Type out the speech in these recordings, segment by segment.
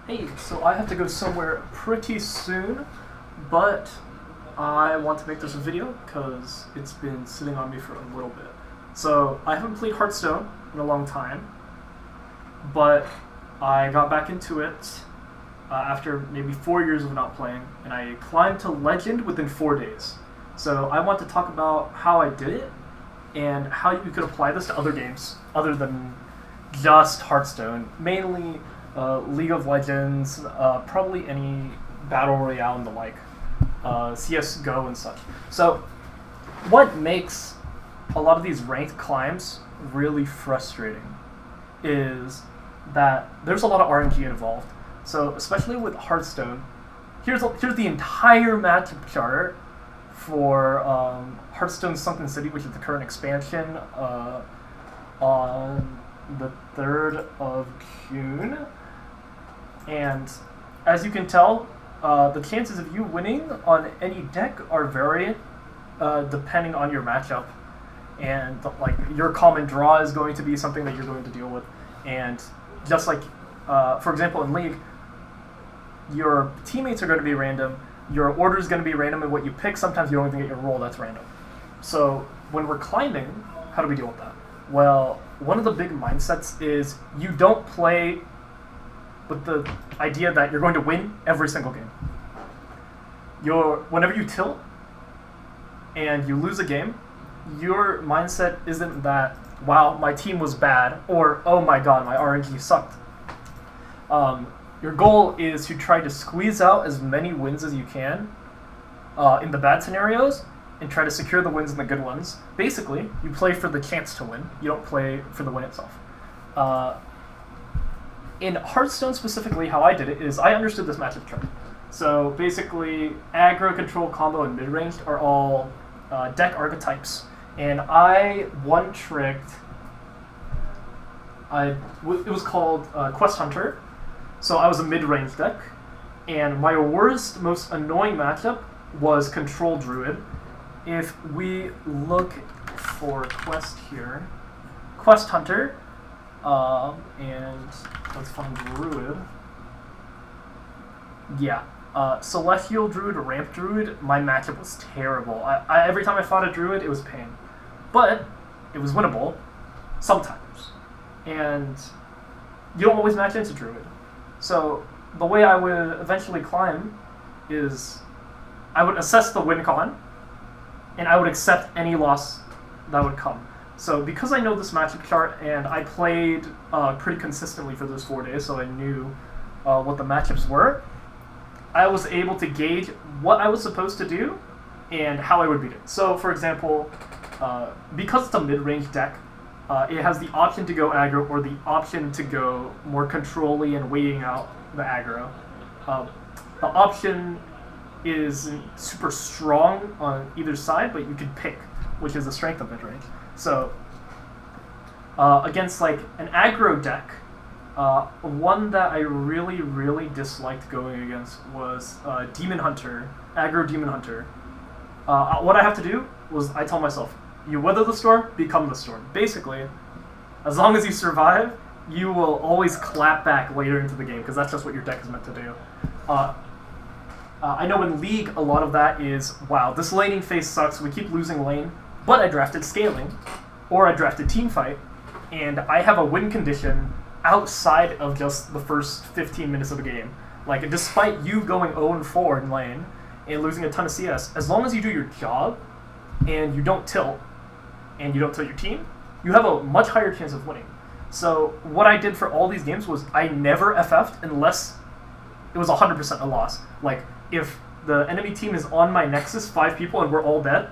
Hey, so I have to go somewhere pretty soon, but I want to make this a video because it's been sitting on me for a little bit. So I haven't played Hearthstone in a long time, but I got back into it after maybe 4 years of not playing, and I climbed to Legend within 4 days. So I want to talk about how I did it and how you could apply this to other games other than just Hearthstone, mainly League of Legends, probably any battle royale and the like, CS:GO and such. So, what makes a lot of these ranked climbs really frustrating is that there's a lot of RNG involved. So, especially with Hearthstone, here's the entire matchup chart for Hearthstone Sunken City, which is the current expansion, on the 3rd of June. And as you can tell, the chances of you winning on any deck are variant depending on your matchup. And like your common draw is going to be something that you're going to deal with. And just like, for example, in League, your teammates are going to be random, your order is going to be random, and what you pick, sometimes you don't even get your roll, that's random. So when we're climbing, how do we deal with that? Well, one of the big mindsets is you don't play with the idea that you're going to win every single game. Whenever you tilt and you lose a game, your mindset isn't that, wow, my team was bad, or oh my god, my RNG sucked. Your goal is to try to squeeze out as many wins as you can in the bad scenarios and try to secure the wins in the good ones. Basically, you play for the chance to win. You don't play for the win itself. In Hearthstone specifically, how I did it is I understood this matchup chart. So basically, aggro, control, combo, and mid-ranged are all deck archetypes. And I one-tricked... it was called Quest Hunter. So I was a mid-range deck. And my worst, most annoying matchup was Control Druid. If we look for Quest here, Quest Hunter, and let's find Druid. Yeah, Celestial Druid, Ramp Druid, my matchup was terrible. Every time I fought a Druid, it was pain. But it was winnable, sometimes. And you don't always match into Druid. So the way I would eventually climb is I would assess the win con, and I would accept any loss that would come. So because I know this matchup chart and I played pretty consistently for those 4 days, so I knew what the matchups were, I was able to gauge what I was supposed to do and how I would beat it. So for example, because it's a mid-range deck, it has the option to go aggro or the option to go more control-y and waiting out the aggro. The option is super strong on either side, but you can pick, which is the strength of mid-range. So, against like an aggro deck, one that I really, really disliked going against was Demon Hunter, aggro Demon Hunter. What I have to do was I tell myself, you weather the storm, become the storm. Basically, as long as you survive, you will always clap back later into the game, because that's just what your deck is meant to do. I know in League, a lot of that is, wow, this laning phase sucks, we keep losing lane, but I drafted Scaling, or I drafted Teamfight, and I have a win condition outside of just the first 15 minutes of the game. Like, despite you going 0-4 in lane and losing a ton of CS, as long as you do your job, and you don't tilt your team, you have a much higher chance of winning. So what I did for all these games was I never FF'd unless it was 100% a loss. Like, if the enemy team is on my Nexus, 5 people, and we're all dead,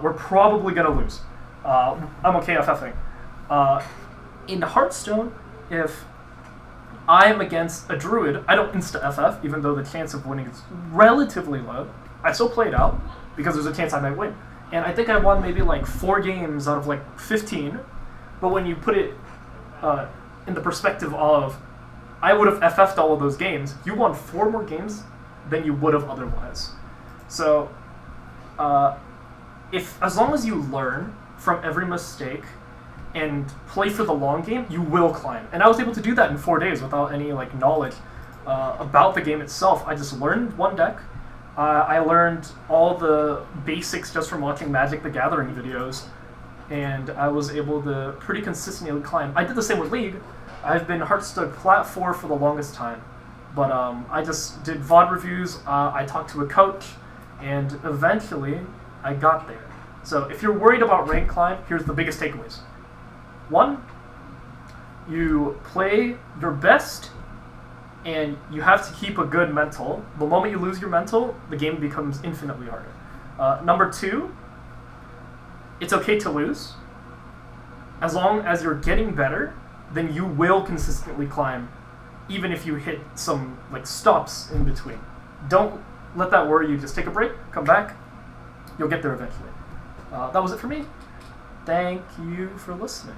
we're probably going to lose. I'm okay FFing. In Hearthstone, if I'm against a Druid, I don't insta-FF, even though the chance of winning is relatively low. I still play it out, because there's a chance I might win. And I think I won maybe like 4 games out of like 15, but when you put it in the perspective of I would have FF'd all of those games, you won 4 more games than you would have otherwise. So, as long as you learn from every mistake and play for the long game, you will climb. And I was able to do that in 4 days without any like knowledge. about the game itself. I just learned one deck. I learned all the basics just from watching Magic the Gathering videos, and I was able to pretty consistently climb. I did the same with League. I've been hardstuck Plat 4 for the longest time, but I just did VOD reviews, I talked to a coach, and eventually I got there. So if you're worried about rank climb, here's the biggest takeaways. 1, you play your best, and you have to keep a good mental. The moment you lose your mental, the game becomes infinitely harder. Number 2, it's okay to lose. As long as you're getting better, then you will consistently climb, even if you hit some stops in between. Don't let that worry you. Just take a break, come back, you'll get there eventually. That was it for me. Thank you for listening.